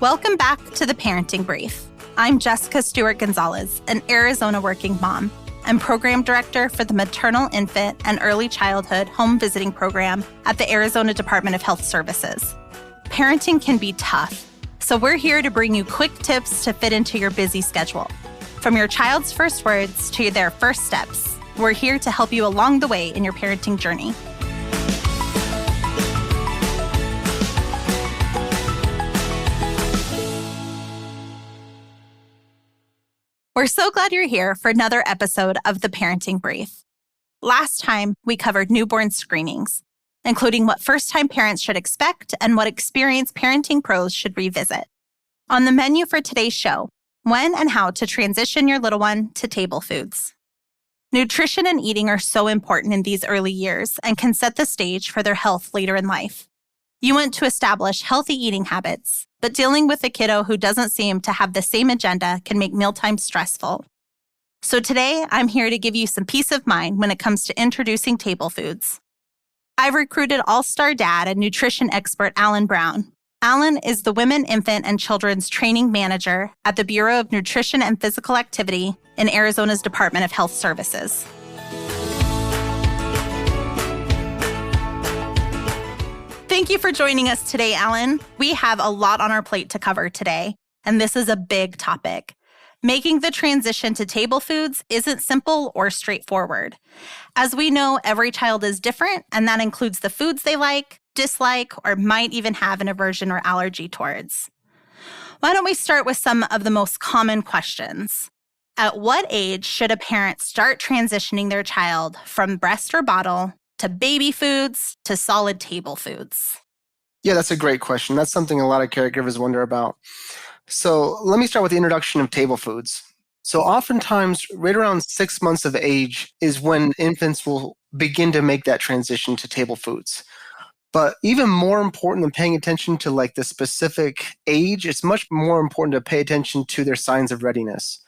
Welcome back to the Parenting Brief. I'm Jessica Stewart-Gonzalez, an Arizona working mom and program director for the Maternal, Infant, and Early Childhood Home Visiting Program at the Arizona Department of Health Services. Parenting can be tough, so we're here to bring you quick tips to fit into your busy schedule. From your child's first words to their first steps, we're here to help you along the way in your parenting journey. We're so glad you're here for another episode of the Parenting Brief. Last time, we covered newborn screenings, including what first-time parents should expect and what experienced parenting pros should revisit. On the menu for today's show, when and how to transition your little one to table foods. Nutrition and eating are so important in these early years and can set the stage for their health later in life. You want to establish healthy eating habits, but dealing with a kiddo who doesn't seem to have the same agenda can make mealtime stressful. So today, I'm here to give you some peace of mind when it comes to introducing table foods. I've recruited all-star dad and nutrition expert Alan Brown. Alan is the Women, Infant, and Children's Training Manager at the Bureau of Nutrition and Physical Activity in Arizona's Department of Health Services. Thank you for joining us today, Alan. We have a lot on our plate to cover today, and this is a big topic. Making the transition to table foods isn't simple or straightforward. As we know, every child is different, and that includes the foods they like, dislike, or might even have an aversion or allergy towards. Why don't we start with some of the most common questions? At what age should a parent start transitioning their child from breast or bottle to baby foods to solid table foods? Yeah, that's a great question. That's something a lot of caregivers wonder about. So let me start with the introduction of table foods. So oftentimes, right around 6 months of age is when infants will begin to make that transition to table foods. But even more important than paying attention to like the specific age, it's much more important to pay attention to their signs of readiness.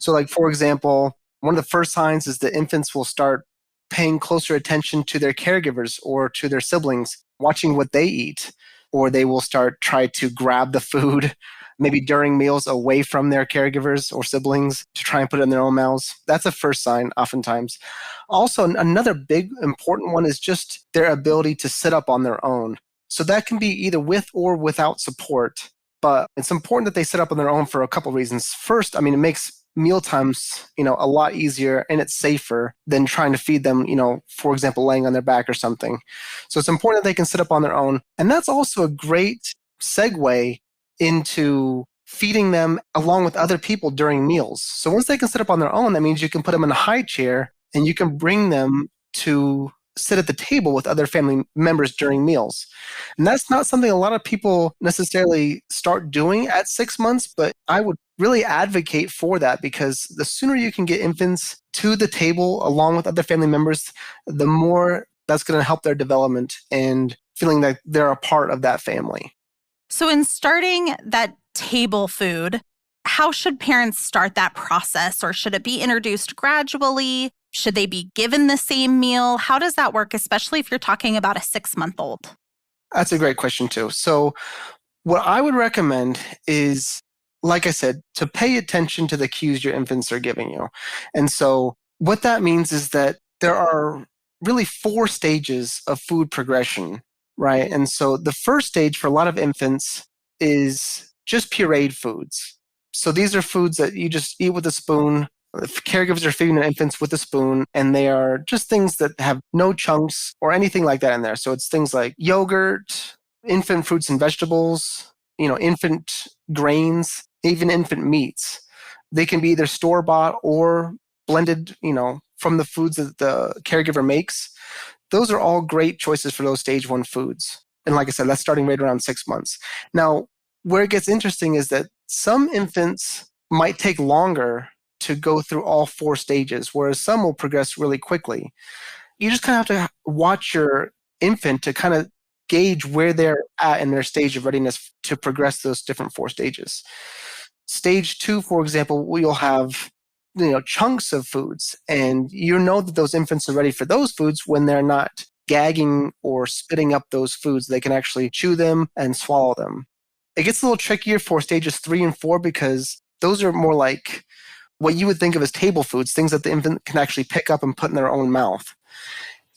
So like, for example, one of the first signs is that infants will start paying closer attention to their caregivers or to their siblings, watching what they eat, or they will start try to grab the food, maybe during meals away from their caregivers or siblings to try and put it in their own mouths. That's a first sign oftentimes. Also, another big important one is just their ability to sit up on their own. So that can be either with or without support, but it's important that they sit up on their own for a couple reasons. First, it makes meal times, a lot easier, and it's safer than trying to feed them, for example, laying on their back or something. So it's important that they can sit up on their own. And that's also a great segue into feeding them along with other people during meals. So once they can sit up on their own, that means you can put them in a high chair and you can bring them to sit at the table with other family members during meals. And that's not something a lot of people necessarily start doing at 6 months, but I would really advocate for that, because the sooner you can get infants to the table along with other family members, the more that's going to help their development and feeling that they're a part of that family. So in starting that table food, how should parents start that process? Or should it be introduced gradually? Should they be given the same meal? How does that work, especially if you're talking about a 6-month-old? That's a great question too. So what I would recommend is, like I said, to pay attention to the cues your infants are giving you. And so what that means is that there are really 4 stages of food progression, right? And so the first stage for a lot of infants is just pureed foods. So these are foods that you just eat with a spoon. Caregivers are feeding their infants with a spoon, and they are just things that have no chunks or anything like that in there. So it's things like yogurt, infant fruits and vegetables, infant grains, even infant meats. They can be either store-bought or blended, from the foods that the caregiver makes. Those are all great choices for those stage 1 foods. And like I said, that's starting right around 6 months. Now, where it gets interesting is that some infants might take longer to go through all 4 stages, whereas some will progress really quickly. You just kind of have to watch your infant to kind of gauge where they're at in their stage of readiness to progress those different 4 stages. Stage 2, for example, you'll have chunks of foods, and you know that those infants are ready for those foods when they're not gagging or spitting up those foods. They can actually chew them and swallow them. It gets a little trickier for stages 3 and 4 because those are more like what you would think of as table foods, things that the infant can actually pick up and put in their own mouth.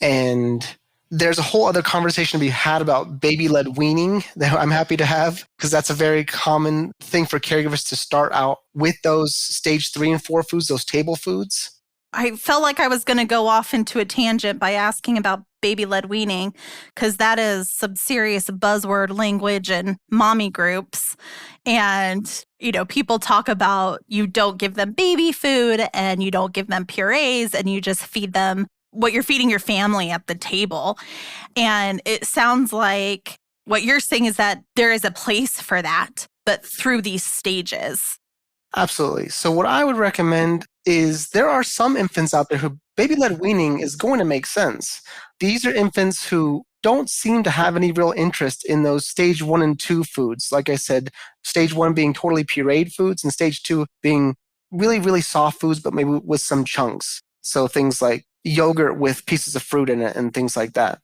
And there's a whole other conversation to be had about baby-led weaning that I'm happy to have, because that's a very common thing for caregivers to start out with those stage 3 and 4 foods, those table foods. I felt like I was going to go off into a tangent by asking about baby-led weaning, because that is some serious buzzword language in mommy groups. And, people talk about you don't give them baby food and you don't give them purees and you just feed them what you're feeding your family at the table. And it sounds like what you're saying is that there is a place for that, but through these stages. Absolutely. So what I would recommend is there are some infants out there who baby-led weaning is going to make sense. These are infants who don't seem to have any real interest in those stage 1 and 2 foods. Like I said, stage 1 being totally pureed foods and stage 2 being really, really soft foods, but maybe with some chunks. So things like yogurt with pieces of fruit in it and things like that.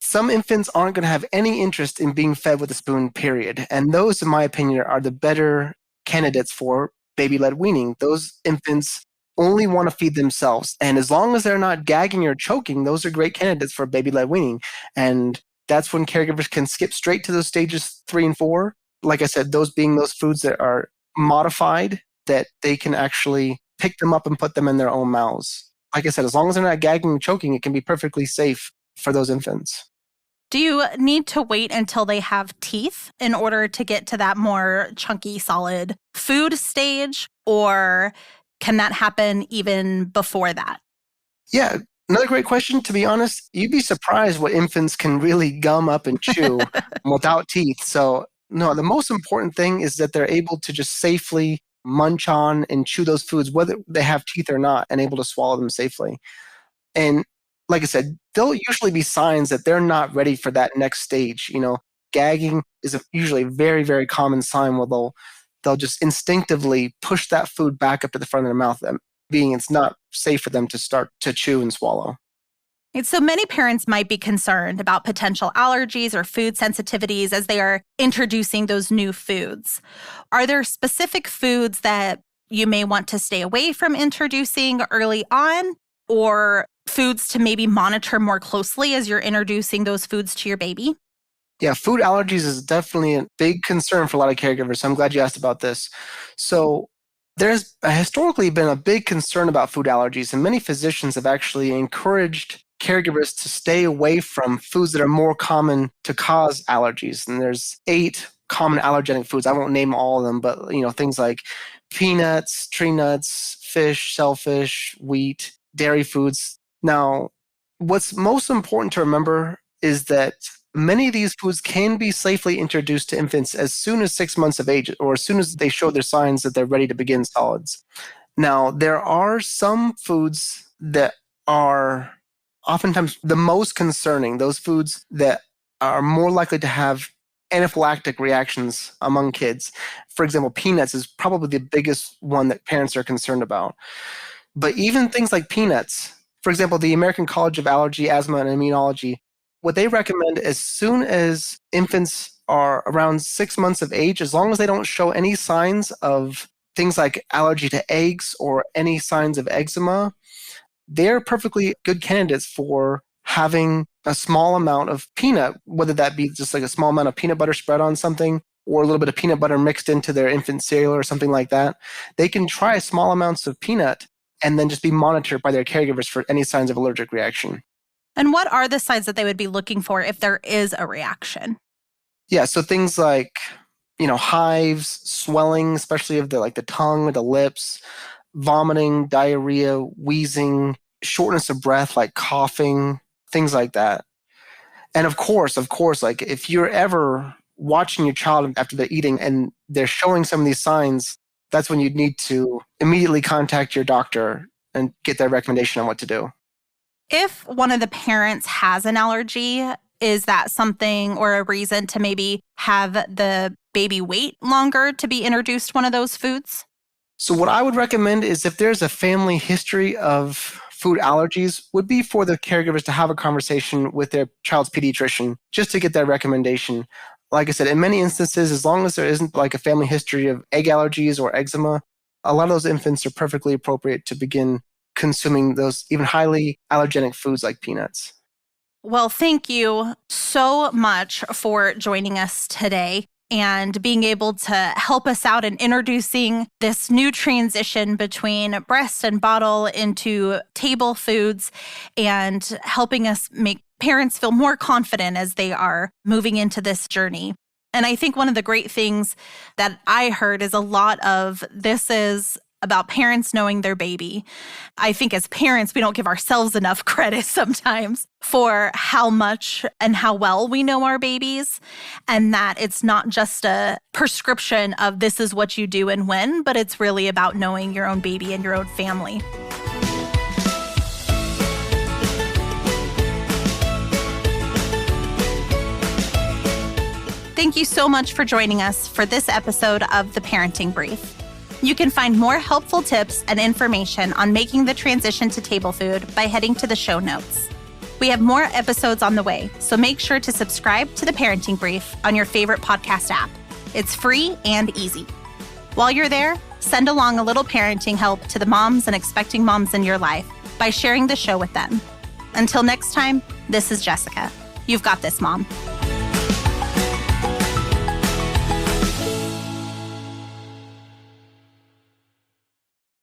Some infants aren't going to have any interest in being fed with a spoon, period. And those, in my opinion, are the better candidates for baby-led weaning. Those infants only want to feed themselves. And as long as they're not gagging or choking, those are great candidates for baby-led weaning. And that's when caregivers can skip straight to those stages 3 and 4. Like I said, those being those foods that are modified, that they can actually pick them up and put them in their own mouths. Like I said, as long as they're not gagging and choking, it can be perfectly safe for those infants. Do you need to wait until they have teeth in order to get to that more chunky, solid food stage? Or can that happen even before that? Yeah, another great question. To be honest, you'd be surprised what infants can really gum up and chew without teeth. So, no, the most important thing is that they're able to just safely munch on and chew those foods, whether they have teeth or not, and able to swallow them safely. And like I said, there'll usually be signs that they're not ready for that next stage. Gagging is usually a very, very common sign where they'll just instinctively push that food back up to the front of their mouth, being it's not safe for them to start to chew and swallow. And so many parents might be concerned about potential allergies or food sensitivities as they are introducing those new foods. Are there specific foods that you may want to stay away from introducing early on, or foods to maybe monitor more closely as you're introducing those foods to your baby? Yeah, food allergies is definitely a big concern for a lot of caregivers. So I'm glad you asked about this. So there's historically been a big concern about food allergies, and many physicians have actually encouraged caregivers to stay away from foods that are more common to cause allergies. And there's 8 common allergenic foods. I won't name all of them, but things like peanuts, tree nuts, fish, shellfish, wheat, dairy foods. Now, what's most important to remember is that many of these foods can be safely introduced to infants as soon as 6 months of age, or as soon as they show their signs that they're ready to begin solids. Now, there are some foods that are oftentimes the most concerning, those foods that are more likely to have anaphylactic reactions among kids. For example, peanuts is probably the biggest one that parents are concerned about. But even things like peanuts, for example, the American College of Allergy, Asthma, and Immunology, what they recommend as soon as infants are around 6 months of age, as long as they don't show any signs of things like allergy to eggs or any signs of eczema, they're perfectly good candidates for having a small amount of peanut, whether that be just like a small amount of peanut butter spread on something or a little bit of peanut butter mixed into their infant cereal or something like that. They can try small amounts of peanut and then just be monitored by their caregivers for any signs of allergic reaction. And what are the signs that they would be looking for if there is a reaction? Yeah, so things like, hives, swelling, especially of the tongue or the lips, vomiting, diarrhea, wheezing, shortness of breath, like coughing, things like that. And of course, like if you're ever watching your child after they're eating and they're showing some of these signs, that's when you'd need to immediately contact your doctor and get their recommendation on what to do. If one of the parents has an allergy, is that something or a reason to maybe have the baby wait longer to be introduced one of those foods? So what I would recommend is if there's a family history of food allergies, would be for the caregivers to have a conversation with their child's pediatrician just to get that recommendation. Like I said, in many instances, as long as there isn't like a family history of egg allergies or eczema, a lot of those infants are perfectly appropriate to begin consuming those even highly allergenic foods like peanuts. Well, thank you so much for joining us today and being able to help us out in introducing this new transition between breast and bottle into table foods and helping us make parents feel more confident as they are moving into this journey. And I think one of the great things that I heard is a lot of this is about parents knowing their baby. I think as parents, we don't give ourselves enough credit sometimes for how much and how well we know our babies, and that it's not just a prescription of this is what you do and when, but it's really about knowing your own baby and your own family. Thank you so much for joining us for this episode of The Parenting Brief. You can find more helpful tips and information on making the transition to table food by heading to the show notes. We have more episodes on the way, so make sure to subscribe to The Parenting Brief on your favorite podcast app. It's free and easy. While you're there, send along a little parenting help to the moms and expecting moms in your life by sharing the show with them. Until next time, this is Jessica. You've got this, Mom.